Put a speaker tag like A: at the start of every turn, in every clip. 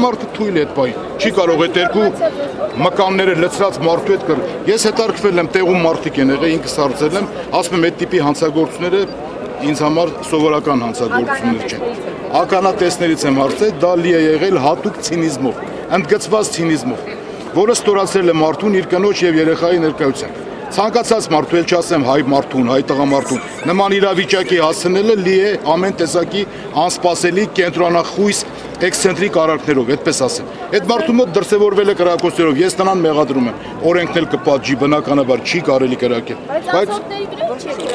A: մարդը թույլ է այդ բանը։ Չի կարող այդ երկու մկանները լցրած մարդու հետ կռ։ Ես հետաքրքրվել եմ տեղում մարդիկ են եղել, ինքս արծել եմ, ասում եմ այդ տիպի հանցագործությունները ինձ համար սովորական հանցագործություններ չեն։ Ականատեսներից եմ հարցել, դա լի է եղել հատուկ ցինիզմով, ընդգծված ցինիզմով, որը ստորացրել է մարդուն իր կնոջ եւ երեխայի ներկայությամբ։ Ցանկացած մարդու էլ չասեմ հայ մարդուն, հայ տղամարդուն, նման իրավիճակի հասցնելը լի է ամեն տեսակի անսպասելի կենտրոնախույս էքսցենտրիկ արարքներով, այդպես ասեմ։ Այդ մարդու մոտ դրսևորվել է կրակոցներով, ես տնան մեղադրում եմ, օրենքն էլ կպատժի, բնականաբար չի կարելի կրակել։ Բայց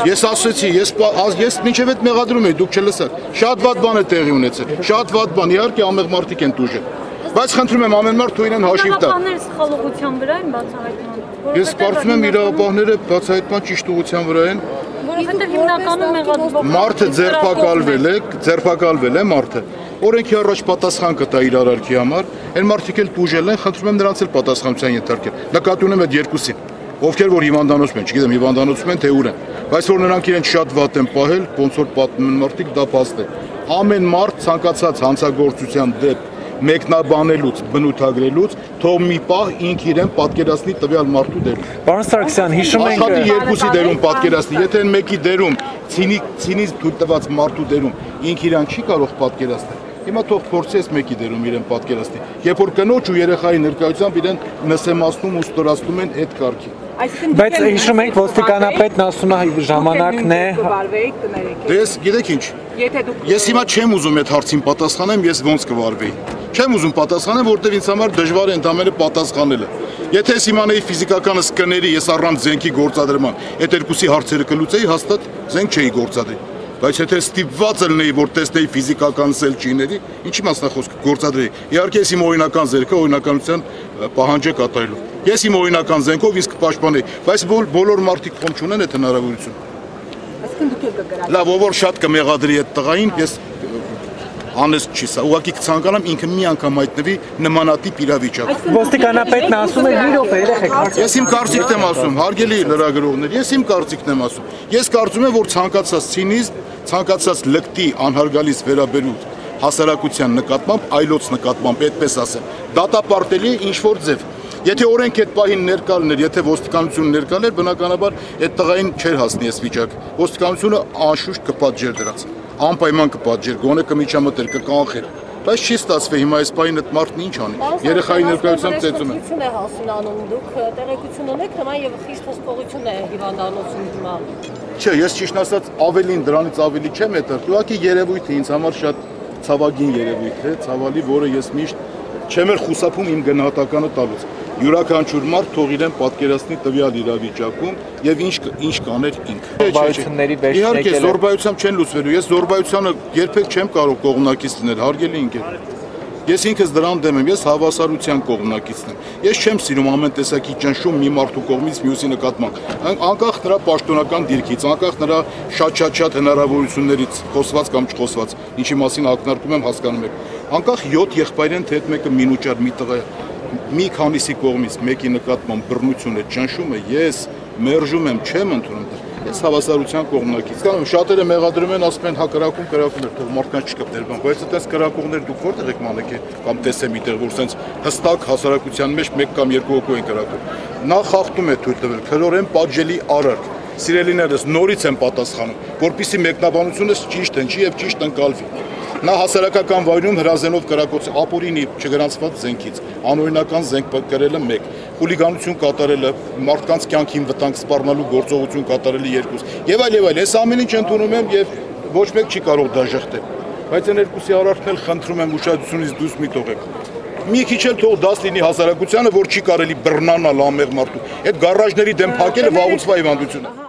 A: ես ասեցի, ես մինչև այդ մեղադրում էի, դուք չլսաք։ Շատ վատ բան է տեղի ունեցել, շատ վատ բան, իհարկե ամեղ մարդիկ են տուժել։ Բայց խնդրում եմ ամեն մարդ թույն են հաշիվ տա։
B: Իրավապահները սխալողության վրա են բացահայտման։
A: Ես կարծում եմ իրավապահները բացահայտման ճիշտ ուղղության վրա են։
B: Որովհետև հիմնականում մեղադրվող
A: մարդը ձերբակալվել է մարդը։ Օրենքի առաջ պատասխան կտա իր արարքի համար, այն մարդիկ էլ տուժել են, խնդրում եմ նրանց էլ պատասխանատվության ենթարկել։ Նկատի ունեմ այդ երկուսին, ովքեր որ հիվանդանոցում են, չգիտեմ հիվանդանոցում են թե ուր են, բայց որ նրանք իրենց շատ վատ են պահել, ոնց որ պատմում են մարդիկ, դա փաստ է։ Ամեն մարդ ցանկացած հանցագործության դեպք մեկնաբանելուց, բնութագրելուց, թող մի պահ ինք իրեն պատկերացնի տվյալ մարդու դերում։
C: Պարոն Սարգսյան, հիշում ենք
A: աշխատի երկուսի դերում պատկերացնի, եթե այն մեկի դերում ցինիզմ թույլ տված մարդու դերում ինք իրան չի կարող պատկերացնել։ Հիմա թող փորձի այս մեկի դերում իրեն պատկերացնի։ Երբ որ կնոջ ու երեխայի ներկայությամբ իրեն նսեմացնում ու ստորացնում են այդ կարգի։
C: Բայց հիշում ենք ոստիկանապետն ասում է ժամանակն է։
A: Դες գիտեք ինչ։ Ես հիմա չեմ ուզում այդ հարցին պատասխանեմ, ես ոնց կվարվեի։ Չեմ ուզում պատասխանեմ, որտեղ ինձ համար դժվար է ընդամենը պատասխանելը։ Եթե ես իմանեի ֆիզիկականս կների, ես առանց զենքի գործադրման, այդ երկուսի հարցերը կլուծեի, հաստատ զենք չէի գործադրի։ Բայց եթե ստիպված լինեի, որ տեսնեի ֆիզիկականս էլ չիների, ինչի մասնա խոսքը գործադրեի։ Իհարկե ես իմ օրինական ձեռքը օրինականության պահանջ է կատարելու։ Ես իմ օրինական զենքով իսկ կպաշտպանեի, բայց բոլոր մարդիկ խոմ չունեն այդ հնարավորությունը։
D: Այսինքն դուք եք կգրաք։
A: Լավ, ով որ շատ կմեղադրի այդ տղային, ես անես չի սա, ուղղակի կցանկանամ ինքը մի անգամ հայտնվի նմանատիպ իրավիճակում։
C: Ոստիկանապետն ասում է մի րոպե երեխեք։
A: Ես իմ կարծիքն եմ ասում, հարգելի լրագրողներ, ես իմ կարծիքն եմ ասում։ Ես կարծում եմ, որ ցանկացած ցինիզմ, ցանկացած լկտի անհարգալից վերաբերում հասարակության նկատմամբ, այլոց նկատմամբ, այդպես ասեմ, դատապարտելի է ինչ որ ձև։ Եթե օրենք այդ պահին ներկա լիներ, եթե ոստիկանությունը ներկա լիներ, բնականաբար այդ տղային չէր հասնի այս վիճակը։ Ոստիկանությունը անշուշտ կպատժեր դրանց։ Անպայման կպատժեր, գոնե կմիջամտեր, կկանխեր։ Բայց չի ստացվի հիմա այս պահին այդ մարդն ինչ անի։ Երեխայի ներկայությամբ ծեծում են։
D: Է հասունանում, դուք տեղեկություն ունեք, նման եւ խիստ հսկողություն է հիվանդանոցում հիմա։
A: Չէ, ես ճիշտ ասած ավելին դրանից ավելի չեմ հետաքրքրում, ուղղակի երևույթը ինձ համար շատ ցավագին երևույթ է, ցավալի, որը ես միշտ չեմ էլ խուսափում իմ գնահատականը տալուց։ Յուրաքանչյուր մարդ թող իրեն պատկերացնի տվյալ իրավիճակում եւ ինչ կաներ ինքը։ Իհարկե զոռբայությամբ չեն լուծվելու, ես զոռբայությանը երբեք չեմ կարող կողմնակից լինել, հարգելի ընկեր։ Ես ինքս դրան դեմ եմ, ես հավասարության կողմնակիցն եմ։ Ես չեմ սիրում ամեն տեսակի ճնշում մի մարդու կողմից մյուսի նկատմամբ։ Անկախ նրա պաշտոնական դիրքից, անկախ նրա շատ հնարավորություններից, խոսված կամ չխոսված, ինչի մասին ակնարկում եմ, հասկանում եք։ Անկախ 7 եղբայր են, թե այդ մեկը մինուճար մի տղա է, մի քանիսի կողմից մեկի նկատմամբ բռնություն է, ճնշումը, ես մերժում եմ, չեմ ընդունում դա։ Ես հավասարության կողմնակից։ Շատերը մեղադրում են, ասում են, հա կրակում էր, թող մարդկանց չկպներ, բայց այդպես կրակողներ դուք որտեղ եք մանեքել կամ տեսեմ միտեղ, որ sense հստակ հասարակության մեջ 1 կամ 2 հոգու են կրակում։ Նա խախտում է թույլ տվել, քրորեն պատժելի արարք։ Սիրելիներս նորից եմ պատասխանում, որպեսզի մեկնաբանությունը ճիշտ ընչի եւ ճիշտ ընկալվի։ Նա հասարակական վայրում հրազենով կրակոց ապօրինի չգրանցված զենքից, անօրինական զենք կրելը 1, խուլիգանություն կատարելը, մարդկանց կյանքին վտանգ սպառնալու գործողություն կատարելը 2, եւ այլ, ես ամեն ինչ ընդունում եմ եւ ոչ մեկ չի կարող դա ժխտել։ Բայց այն երկուսի արարքն էլ խնդրում եմ ուշադրությունից դուրս մի թողեք։ Մի քիչ էլ թող դաս լինի հասարակությանը, որ չի կարելի բռնանալ ամեղ մարդու։ Այդ գարաժների դեմ փակելը վաղուց վայվանդություն է։